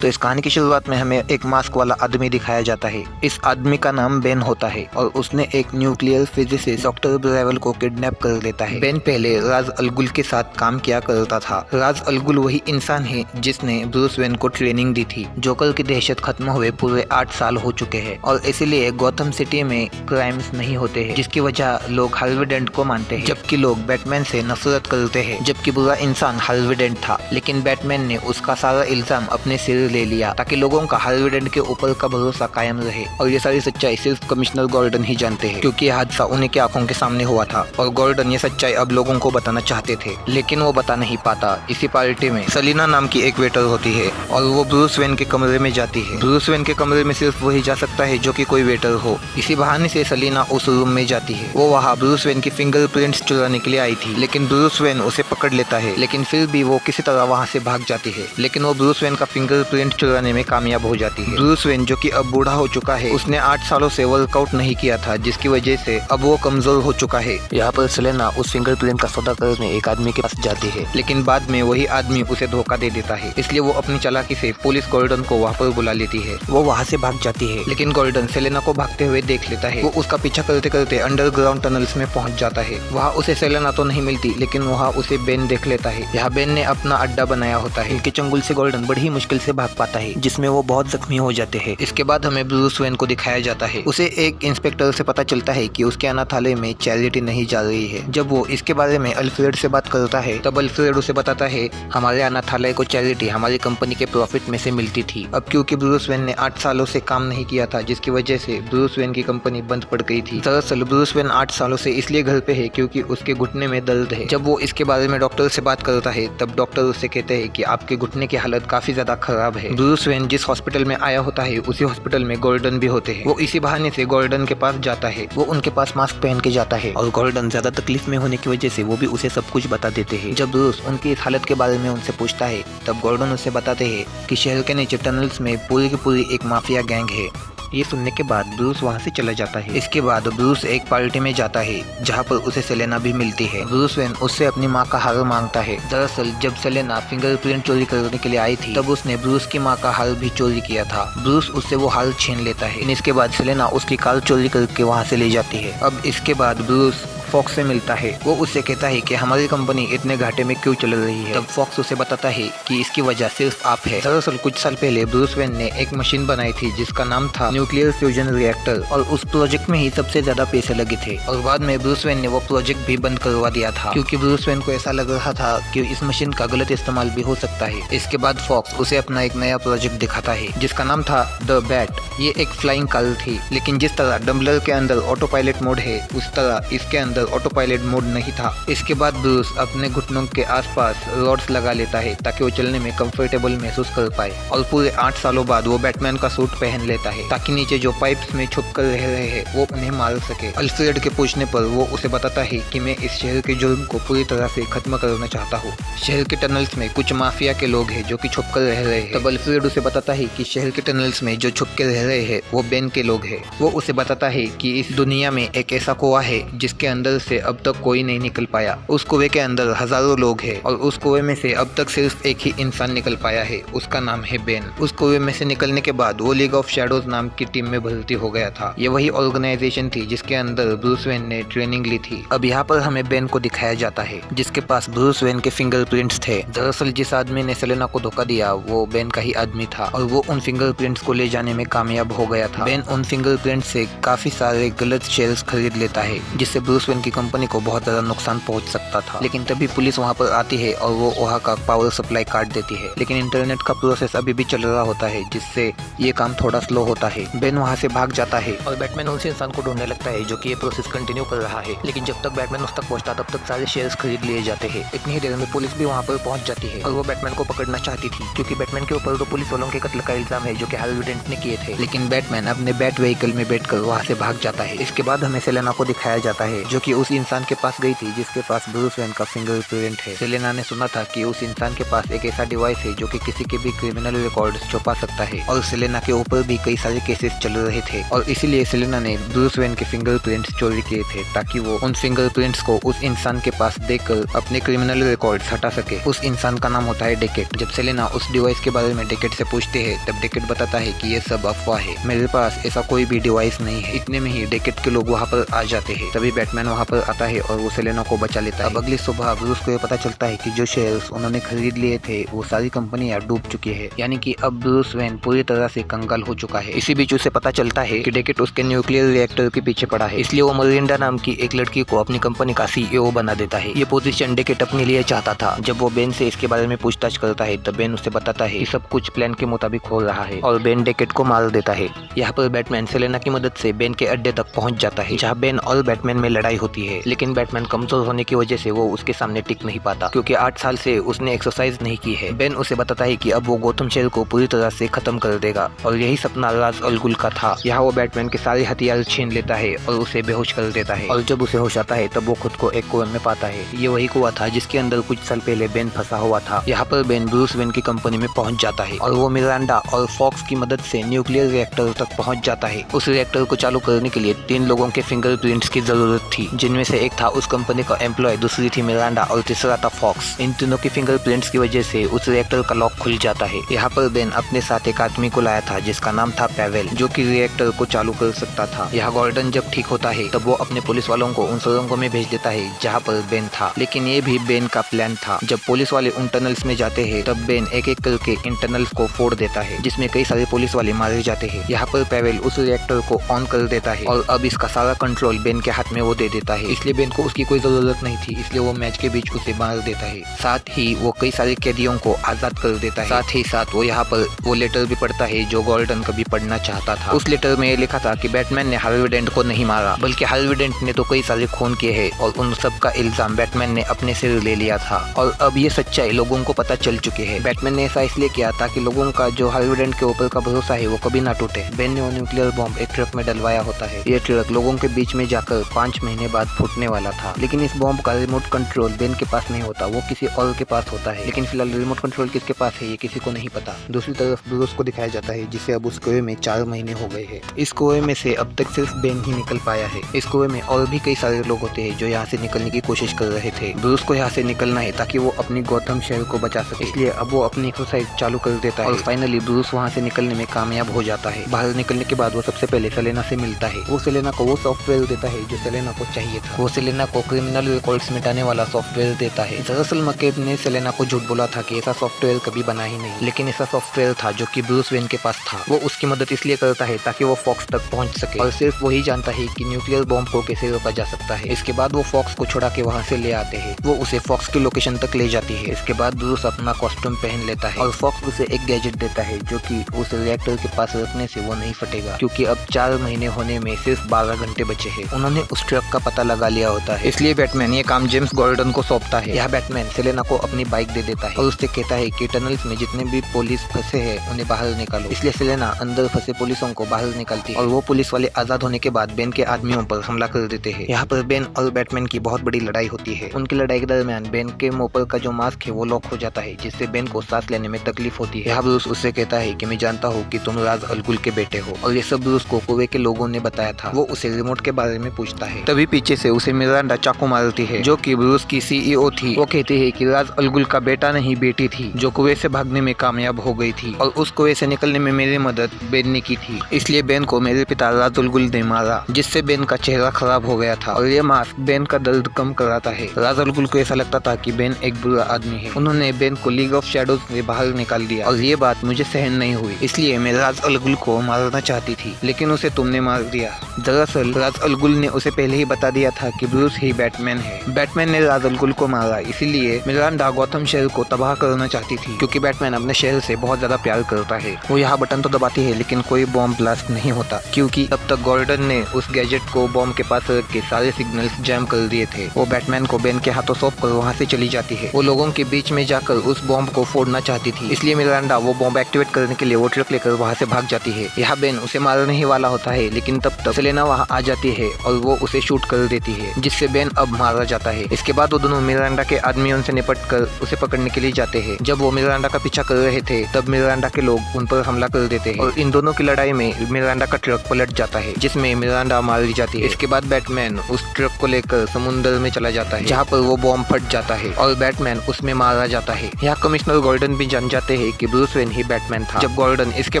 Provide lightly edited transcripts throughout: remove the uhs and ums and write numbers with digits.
तो इस कहानी की शुरुआत में हमें एक मास्क वाला आदमी दिखाया जाता है। इस आदमी का नाम बेन होता है और उसने एक न्यूक्लियर फिजिसिस्ट डॉक्टर ब्रेवल को किडनैप कर लेता है। बेन पहले राज अल गुल के साथ काम किया करता था। राज अल गुल वही इंसान है जिसने ब्रूस वेन को ट्रेनिंग दी थी। जोकर की दहशत खत्म हुए पूरे 8 साल हो चुके हैं और इसीलिए गौथम सिटी में क्राइम्स नहीं होते हैं, जिसकी वजह लोग हार्वी डेंट को मानते हैं, जबकि लोग बैटमैन से नफरत करते हैं। जबकि बुरा इंसान हार्वी डेंट था, लेकिन बैटमैन ने उसका सारा इल्जाम अपने सिर ले लिया ताकि लोगों का हार्वी डेंट के ऊपर का भरोसा कायम रहे। और ये सारी सच्चाई सिर्फ कमिश्नर गॉर्डन ही जानते हैं, क्योंकि यह हादसा उन्हीं की आंखों के सामने हुआ था और गॉर्डन ये सच्चाई अब लोगों को बताना चाहते थे, लेकिन वो बता नहीं पाता। इसी पार्टी में सलीना नाम की एक वेटर होती है और वो ब्रूस वेन के कमरे में जाती है। ब्रूस वेन के कमरे में सिर्फ वही जा सकता है जो कि कोई वेटर हो। इसी बहाने से सलीना उस रूम में जाती है। वो वहाँ ब्रूस वेन की फिंगरप्रिंट्स चुराने के लिए आई थी, लेकिन ब्रूस वेन उसे पकड़ लेता है, लेकिन फिर भी वो किसी तरह वहाँ से भाग जाती है। लेकिन वो ब्रूस वेन का फिंगरप्रिंट चुराने में कामयाब हो जाती है। ब्रूस वेन जो कि अब बूढ़ा हो चुका है, उसने 8 सालों से वर्कआउट नहीं किया था, जिसकी वजह से अब वो कमजोर हो चुका है। यहाँ पर सेलेना उस फिंगरप्रिंट का सौदा करने एक आदमी के पास जाती है, लेकिन बाद में वही आदमी उसे धोखा दे देता है। इसलिए वो अपनी चालाकी से पुलिस गॉर्डन को वहाँ पर बुला लेती है। वो वहाँ से भाग जाती है, लेकिन गॉर्डन सेलेना को भागते हुए देख लेता है। वो उसका पीछा करते करते अंडरग्राउंड टनल्स में पहुंच जाता है। वहाँ उसे सेलेना तो नहीं मिलती, लेकिन वहाँ उसे बेन देख लेता है। यहाँ बेन ने अपना अड्डा बनाया होता है। इनके चंगुल से गॉर्डन बड़ी ही मुश्किल से भाग पाता है, जिसमें वो बहुत जख्मी हो जाते हैं। इसके बाद हमें ब्रूस वेन को दिखाया जाता है। उसे एक इंस्पेक्टर से पता चलता है कि उसके अनाथालय में चैरिटी नहीं जा रही है। जब वो इसके बारे में अल्फ्रेड से बात करता है, तब अल्फ्रेड उसे बताता है हमारे अनाथालय को चैरिटी हमारी कंपनी के प्रॉफिट में से मिलती थी। अब क्योंकि ब्रूस वेन ने 8 सालों से काम नहीं किया था, जिसकी वजह से ब्रूस वेन की कंपनी बंद पड़ गई थी। दरअसल ब्रूस वेन 8 सालों से इसलिए घर पे है क्योंकि उसके घुटने में दर्द है। जब वो इसके बारे में डॉक्टर से बात करता है, तब डॉक्टर उससे कहते हैं कि आपके घुटने की हालत काफी ज्यादा खराब है। ब्रूस वेन जिस हॉस्पिटल में आया होता है, उसी हॉस्पिटल में गॉर्डन भी होते हैं। वो इसी बहाने से गॉर्डन के पास जाता है। वो उनके पास मास्क पहन के जाता है और गॉर्डन ज्यादा तकलीफ में होने की वजह से वो भी उसे सब कुछ बता देते हैं। जब ब्रूस उनकी इस हालत के बारे में उनसे पूछता है, तब गॉर्डन उसे बताते हैं कि शहर के नीचे टनल्स में पूरी की पूरी एक माफिया गैंग है। ये सुनने के बाद ब्रूस वहाँ से चला जाता है। इसके बाद ब्रूस एक पार्टी में जाता है जहाँ पर उसे सेलेना भी मिलती है। ब्रूस वेन उससे अपनी माँ का हार मांगता है। दरअसल जब सेलेना फिंगरप्रिंट चोरी करने के लिए आई थी, तब उसने ब्रूस की माँ का हार भी चोरी किया था। ब्रूस उससे वो हार छीन लेता है। इसके बाद सेलेना उसकी कार चोरी करके वहाँ से ले जाती है। अब इसके बाद ब्रूस फॉक्स से मिलता है। वो उससे कहता है कि हमारी कंपनी इतने घाटे में क्यों चल रही है। तब फॉक्स उसे बताता है कि इसकी वजह सिर्फ आप है। दरअसल कुछ साल पहले ब्रूस वेन ने एक मशीन बनाई थी जिसका नाम था न्यूक्लियर फ्यूजन रिएक्टर, और उस प्रोजेक्ट में ही सबसे ज्यादा पैसे लगे थे। और बाद में ब्रूस वेन ने वो प्रोजेक्ट भी बंद करवा दिया था, क्योंकि ब्रूस वेन को ऐसा लग रहा था कि इस मशीन का गलत इस्तेमाल भी हो सकता है। इसके बाद फॉक्स उसे अपना एक नया प्रोजेक्ट दिखाता है जिसका नाम था द बैट। ये एक फ्लाइंग कार थी, लेकिन जिस तरह डम्बलर के अंदर ऑटो पायलट मोड है, उस तरह इसके अंदर ऑटो पायलट मोड नहीं था। इसके बाद ब्रूस अपने घुटनों के आसपास रॉड्स लगा लेता है ताकि वो चलने में कंफर्टेबल महसूस कर पाए। और पूरे 8 सालों बाद वो बैटमैन का सूट पहन लेता है ताकि नीचे जो पाइप्स में छुप कर रह रहे हैं वो उन्हें मार सके। अल्फ्रेड के पूछने पर वो उसे बताता है कि मैं इस शहर के जुर्म को पूरी तरह से खत्म करना चाहता हूँ। शहर के टनल्स में कुछ माफिया के लोग हैं जो कि छुप कर रह रहे हैं। तब अल्फ्रेड उसे बताता है कि शहर के टनल्स में जो छुप के रह रहे हैं वो बेन के लोग हैं। वो उसे बताता है कि इस दुनिया में एक ऐसा कुआं है जिसके अंदर से अब तक कोई नहीं निकल पाया। उस कुएं के अंदर हजारों लोग हैं और उस कुएं में से अब तक सिर्फ एक ही इंसान निकल पाया है, उसका नाम है बेन। उस कुएं में से निकलने के बाद वो लीग ऑफ शैडोज नाम की टीम में भर्ती हो गया था। ये वही ऑर्गेनाइजेशन थी जिसके अंदर ब्रूस वेन ने ट्रेनिंग ली थी। अब यहाँ पर हमें बेन को दिखाया जाता है जिसके पास ब्रूस वेन के फिंगरप्रिंट्स थे। दरअसल जिस आदमी ने सेलेना को धोखा दिया वो बेन का ही आदमी था और वो उन फिंगरप्रिंट्स को ले जाने में कामयाब हो गया था। बेन उन फिंगरप्रिंट से काफी सारे गलत शेयर्स खरीद लेता है, जिससे ब्रूस वेन की कंपनी को बहुत ज्यादा नुकसान पहुंच सकता था। लेकिन तभी पुलिस वहां पर आती है और वो वहां का पावर सप्लाई काट देती है। लेकिन इंटरनेट का प्रोसेस अभी भी चल रहा होता है, जिससे ये काम थोड़ा स्लो होता है। बेन वहां से भाग जाता है और बैटमैन उस इंसान को ढूंढने लगता है जो कि ये प्रोसेस कंटिन्यू कर रहा है। लेकिन जब तक बैटमैन उस तक पहुंचता तब तक सारे शेयर्स खरीद लिए जाते हैं। इतनी ही देर में पुलिस भी वहां पर पहुंच जाती है और वो बैटमैन को पकड़ना चाहती थी, क्योंकि बैटमैन के ऊपर तो पुलिस वालों के कत्ल का इल्जाम है जो कि हार्वी डेंट ने किए थे। लेकिन बैटमैन अपने बैट व्हीकल में बैठकर वहां से भाग जाता है। इसके बाद हमें सेलेना को दिखाया जाता है जो कि उस इंसान के पास गई थी जिसके पास ब्रूस वेन का फिंगरप्रिंट है। सेलेना ने सुना था कि उस इंसान के पास एक ऐसा डिवाइस है जो कि किसी के भी क्रिमिनल रिकॉर्ड्स छुपा सकता है और सेलेना के ऊपर भी कई सारे केसेस चल रहे थे और इसीलिए सेलेना ने ब्रूस वेन के फिंगरप्रिंट्स चोरी किए थे ताकि वो उन फिंगरप्रिंट्स को उस इंसान के पास देकर अपने क्रिमिनल रिकॉर्ड्स हटा सके। उस इंसान का नाम होता है डेकेट। जब सेलेना उस डिवाइस के बारे में डेकेट से पूछते हैं तब डेकेट बताता है कि ये सब अफवाह है, मेरे पास ऐसा कोई भी डिवाइस नहीं है। इतने में ही डेकेट के लोग वहाँ पर आ जाते हैं। तभी बैटमैन वहाँ पर आता है और वो सेलेना को बचा लेता है। अब अगली सुबह ब्रूस को ये पता चलता है कि जो शेयर्स उन्होंने खरीद लिए थे वो सारी कंपनियां डूब चुकी है, यानी कि अब ब्रूस वेन पूरी तरह से कंगाल हो चुका है। इसी बीच उसे पता चलता है कि डेकेट उसके न्यूक्लियर रिएक्टर के पीछे पड़ा है, इसलिए वो मरिंडा नाम की एक लड़की को अपनी कंपनी का CEO बना देता है। ये पोजीशन डेकेट अपने लिए चाहता था। जब वो बेन से इसके बारे में पूछताछ करता है तब बेन उसे बताता है कि सब कुछ प्लान के मुताबिक हो रहा है और बेन डेकेट को मार देता है। यहाँ पर बैटमैन सेलेना की मदद से बेन के अड्डे तक पहुंच जाता है जहाँ बेन और बैटमैन में लड़ाई होती है, लेकिन बैटमैन कमजोर होने की वजह से वो उसके सामने टिक नहीं पाता क्योंकि 8 साल से उसने एक्सरसाइज नहीं की है। बेन उसे बताता है कि अब वो गौथम शहर को पूरी तरह से खत्म कर देगा और यही सपना राज अल गुल का था। यहाँ वो बैटमैन के सारे हथियार छीन लेता है और उसे बेहोश कर देता है और जब उसे होश आता है तब वो खुद को एक कुएं में पाता है। ये वही कुआं था जिसके अंदर कुछ साल पहले बेन फंसा हुआ था। यहाँ पर बेन ब्रूस वेन की कंपनी में पहुंच जाता है और वो मिरांडा और फॉक्स की मदद से न्यूक्लियर रिएक्टर तक पहुंच जाता है। उस रिएक्टर को चालू करने के लिए 3 लोगों के फिंगरप्रिंट्स की जरूरत थी, जिनमें से एक था उस कंपनी का एम्प्लॉय, दूसरी थी मिरांडा और तीसरा था फॉक्स। इन तीनों की फिंगरप्रिंट्स की वजह से उस रिएक्टर का लॉक खुल जाता है। यहाँ पर बेन अपने साथ एक आदमी को लाया था जिसका नाम था पैवेल, जो कि रिएक्टर को चालू कर सकता था। यहाँ गॉर्डन जब ठीक होता है तब वो अपने पुलिस वालों को उन सुरंगों में भेज देता है जहाँ पर बेन था, लेकिन ये भी बेन का प्लान था। जब पुलिस वाले उन टनल्स में जाते हैं तब बेन एक एक करके इन टनल्स को फोड़ देता है जिसमें कई सारे पुलिस वाले मारे जाते हैं। यहाँ पर पैवेल उस रिएक्टर को ऑन कर देता है और अब इसका सारा कंट्रोल बेन के हाथ में वो दे देता है, इसलिए बेन को उसकी कोई जरूरत नहीं थी, इसलिए वो मैच के बीच उसे मार देता है। साथ ही वो कई सारे कैदियों को आजाद कर देता है। साथ ही साथ वो यहाँ पर वो लेटर भी पढ़ता है जो गॉर्डन कभी पढ़ना चाहता था। उस लेटर में लिखा था कि बैटमैन ने हार्वी डेंट को नहीं मारा, बल्कि हार्वी डेंट ने तो कई सारे खून किए हैं और उन सब का इल्जाम बैटमैन ने अपने सिर ले लिया था और अब ये सच्चाई लोगों को पता चल चुकी है। बैटमैन ने ऐसा इसलिए किया ताकि लोगों का जो हार्वी डेंट के ऊपर का भरोसा है वो कभी ना टूटे। बेन ने वो न्यूक्लियर बॉम्ब एक ट्रक में डलवाया होता है। ये ट्रक लोगों के बीच में जाकर 5 महीने बाद फूटने वाला था, लेकिन इस बॉम्ब का रिमोट कंट्रोल बेन के पास नहीं होता, वो किसी और के पास होता है। लेकिन फिलहाल रिमोट कंट्रोल किसके पास है ये किसी को नहीं पता। दूसरी तरफ ब्रूस को दिखाया जाता है जिसे अब उस कुएं में 4 महीने हो गए हैं। इस कुएं में से अब तक सिर्फ बेन ही निकल पाया है। इस कुएं में और भी कई सारे लोग होते हैं जो यहाँ से निकलने की कोशिश कर रहे थे। ब्रूस को यहाँ से निकलना है ताकि वो अपनी गौथम शहर को बचा सके, इसलिए अब वो अपनी एक्सरसाइज चालू कर देता है और फाइनली ब्रूस वहाँ से निकलने में कामयाब हो जाता है। बाहर निकलने के बाद वो सबसे पहले सेलेना से मिलता है। वो सेलेना को वो सॉफ्टवेयर देता है जो सेलेना को चाहिए था। वो सेलेना को क्रिमिनल रिकॉर्ड्स मिटाने वाला सॉफ्टवेयर देता है। दरअसल मकेब ने सेलेना को झूठ बोला था कि ऐसा सॉफ्टवेयर कभी बना ही नहीं, लेकिन ऐसा सॉफ्टवेयर था जो कि ब्रूस वेन के पास था। वो उसकी मदद इसलिए करता है ताकि वो फॉक्स तक पहुंच सके और सिर्फ वही जानता है कि न्यूक्लियर बॉम्ब को कैसे रोका जा सकता है। इसके बाद वो फॉक्स को छुड़ा के वहाँ से ले आते हैं। वो उसे फॉक्स की लोकेशन तक ले जाती है। इसके बाद ब्रूस अपना कॉस्ट्यूम पहन लेता है और फॉक्स उसे एक गैजेट देता है जो कि उस रिएक्टर के पास रखने से वो नहीं फटेगा, क्योंकि अब 4 महीने होने में सिर्फ 12 घंटे बचे हैं। उन्होंने उस ट्रक का पता लगा लिया होता है, इसलिए बैटमैन ये काम जेम्स गॉर्डन को सौंपता है। यह बैटमैन सेलेना को अपनी बाइक दे देता है और उससे कहता है कि टनल्स में जितने भी पुलिस फंसे हैं उन्हें बाहर निकालो। इसलिए सेलेना अंदर फंसे पुलिसों को बाहर निकालती है और वो पुलिस वाले आजाद होने के बाद बेन के आदमियों पर हमला कर देते हैं। यहाँ पर बेन और बैटमैन की बहुत बड़ी लड़ाई होती है। उनकी लड़ाई के दरमियान बेन के मुंह पर का जो मास्क है वो लॉक हो जाता है, जिससे बेन को सांस लेने में तकलीफ होती है। यहाँ ब्रूस उससे कहता है कि मैं जानता हूँ कि तुम राज अल गुल के बेटे हो, और ये सब ब्रूस को कुएं के लोगों ने बताया था। वो उसे रिमोट के बारे में पूछता है। तभी पीछे से उसे मिरांडा चाकू मारती है जो कि ब्रूस की CEO थी। वो कहती है कि राज अल गुल का बेटा नहीं बेटी थी जो कुएं से भागने में कामयाब हो गई थी और उस कुएं से निकलने में मेरी मदद बेन ने की थी, इसलिए बेन को मेरे पिता राज अल गुल ने मारा, जिससे बेन का चेहरा खराब हो गया था और ये मास्क बेन का दर्द कम कराता है। राज अल गुल को ऐसा लगता था कि बेन एक बुरा आदमी है। उन्होंने बेन को लीग ऑफ शैडोज से बाहर निकाल दिया और ये बात मुझे सहन नहीं हुई, इसलिए मैं राज अल गुल को मारना चाहती थी, लेकिन उसे तुमने मार दिया। दरअसल राज अल गुल ने उसे पहले ही बता दिया था कि ब्रूस ही बैटमैन है। बैटमैन ने राज अल गुल को मारा, इसीलिए मिरांडा गौथम शहर को तबाह करना चाहती थी, क्योंकि बैटमैन अपने शहर से बहुत ज्यादा प्यार करता है। वो यहाँ बटन तो दबाती है लेकिन कोई बॉम्ब ब्लास्ट नहीं होता, क्योंकि अब तक गॉर्डन ने उस गैजेट को बॉम्ब के पास रख के सारे सिग्नल्स जैम कर दिए थे। वो बैटमैन को बेन के हाथों सौंप कर वहाँ से चली जाती है। वो लोगों के बीच में जाकर उस बॉम्ब को फोड़ना चाहती थी, इसलिए मिरांडा वो बॉम्ब एक्टिवेट करने के लिए वो ट्रक लेकर वहाँ से भाग जाती है। यहाँ बेन उसे मारने ही वाला होता है, लेकिन तब तक सेलेना वहाँ आ जाती है और वो उसे शूट कर कर देती है, जिससे बेन अब मारा जाता है। इसके बाद वो दोनों मिरांडा के आदमियों से निपट कर उसे पकड़ने के लिए जाते हैं। जब वो मिरांडा का पीछा कर रहे थे तब मिरांडा के लोग उन पर हमला कर देते हैं और इन दोनों की लड़ाई में मिरांडा का ट्रक पलट जाता है, जिसमें मिरांडा मारी जाती है। इसके बाद बैटमैन उस ट्रक को लेकर समुद्र में चला जाता है, जहाँ पर वो बॉम्ब फट जाता है और बैटमैन उसमें मारा जाता है। यहाँ कमिश्नर गॉर्डन भी जान जाते हैं कि ब्रूस वेन ही बैटमैन था। जब गॉर्डन इसके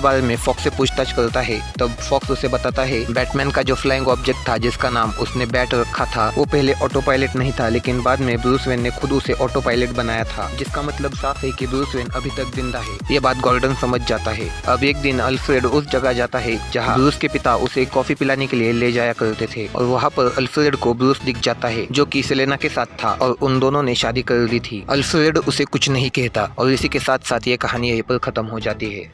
बारे में फॉक्स से पूछताछ करता है तब फॉक्स उसे बताता है बैटमैन का जो फ्लाइंग ऑब्जेक्ट था जिसका नाम उसने बैट रखा था, वो पहले ऑटो पायलट नहीं था, लेकिन बाद में ब्रूस वेन ने खुद उसे ऑटो पायलट बनाया था, जिसका मतलब साफ है कि ब्रूस वेन अभी तक जिंदा है। ये बात गॉर्डन समझ जाता है। अब एक दिन अल्फ्रेड उस जगह जाता है जहाँ ब्रूस के पिता उसे कॉफी पिलाने के लिए ले जाया करते थे और वहाँ पर अल्फ्रेड को ब्रूस दिख जाता है जो कि सेलेना के साथ था और उन दोनों ने शादी कर दी थी। अल्फ्रेड उसे कुछ नहीं कहता और इसी के साथ साथ ये कहानी यहीं पर खत्म हो जाती है।